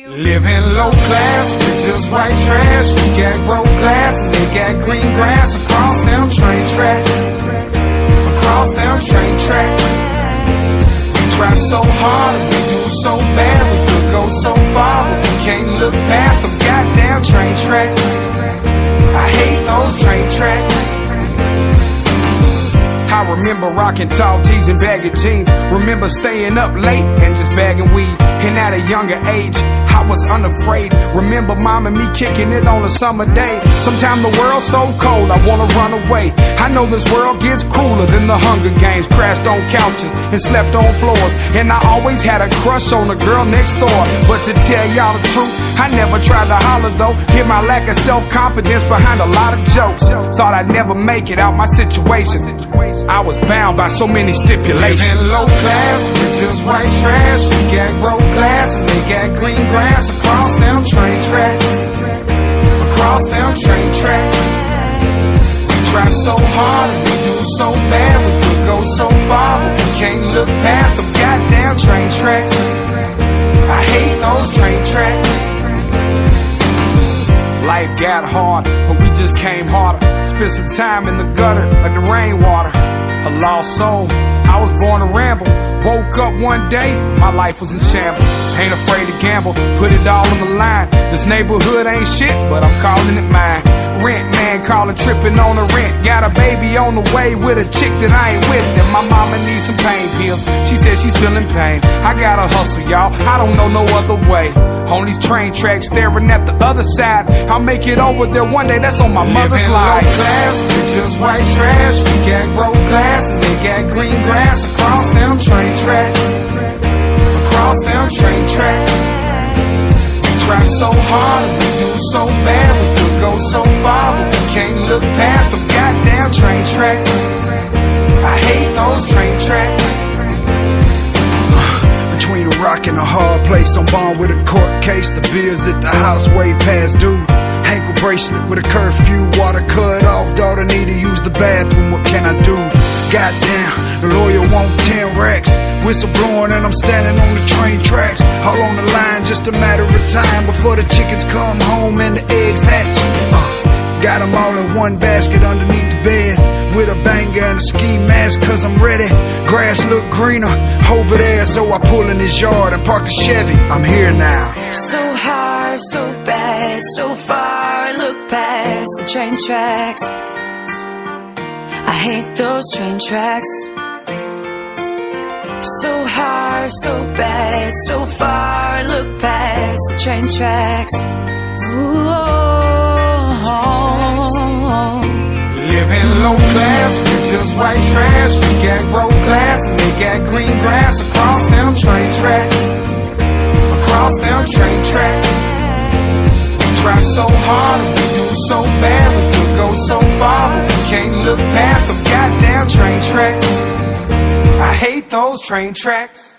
Living low class, just white trash. You got broke glasses, they got green grass across them train tracks. Across them train tracks. We try so hard, we do so bad, we could go so far, but we can't look past them goddamn train tracks. I hate those train tracks. I remember rocking tall tees and baggy jeans. Remember staying up late and just bagging weed. And at a younger age, I was unafraid. Remember mom and me kicking it on a summer day. Sometimes the world's so cold, I wanna run away. I know this world gets crueler than the Hunger Games. Crashed on couches and slept on floors. And I always had a crush on the girl next door. But to tell y'all the truth, I never tried to holler though. Hid my lack of self-confidence behind a lot of jokes. Thought I'd never make it out my situation. I was bound by so many stipulations. Living low class, with just white trash. You got broke glasses, they got green grass across them train tracks. Across them train tracks. We try so hard and we do so bad, we could go so far, but we can't look past them goddamn train tracks. I hate those train tracks. Life got hard, but we just came harder. Spent some time in the gutter like the rainwater. A lost soul, I was born to ramble. Woke up one day, my life was in shambles. Ain't afraid to gamble, put it all on the line. This neighborhood ain't shit, but I'm calling it mine. Rent man calling, tripping on the rent. Got a baby on the way with a chick that I ain't with. And my mama needs some pain pills, she said she's feeling pain. I gotta hustle y'all, I don't know no other way. On these train tracks, staring at the other side. I'll make it over there one day, that's on my mother's life. Living low class, just white trash. You got broke glasses, they got green grass across them train tracks. Across them train tracks. We try so hard, we do so bad, we could go so far, but we can't look past them goddamn train tracks. I hate those train tracks. Between a rock and a hard place, I'm born with a court case. The bills at the house way past due. Ankle bracelet with a curfew, water cut off. Daughter need to use the bathroom, what can I do? Goddamn, the lawyer want 10 racks. Whistle blowing and I'm standing on the train tracks. All on the line, just a matter of time before the chickens come home and the eggs hatch. Got them all in one basket underneath the bed, with a banger and a ski mask, cause I'm ready. Grass look greener over there, so I pull in his yard and park the Chevy. I'm here now. So hard, so bad, so far, I look past the train tracks. I hate those train tracks. So hard, so bad, so far, I look past the train tracks. Ooh. Living low class, just white trash. You got broke glasses, they got green grass across them train tracks. Across them train tracks. We try so hard, we do so bad, we could go so far, but we can't look past them goddamn train tracks. I hate those train tracks.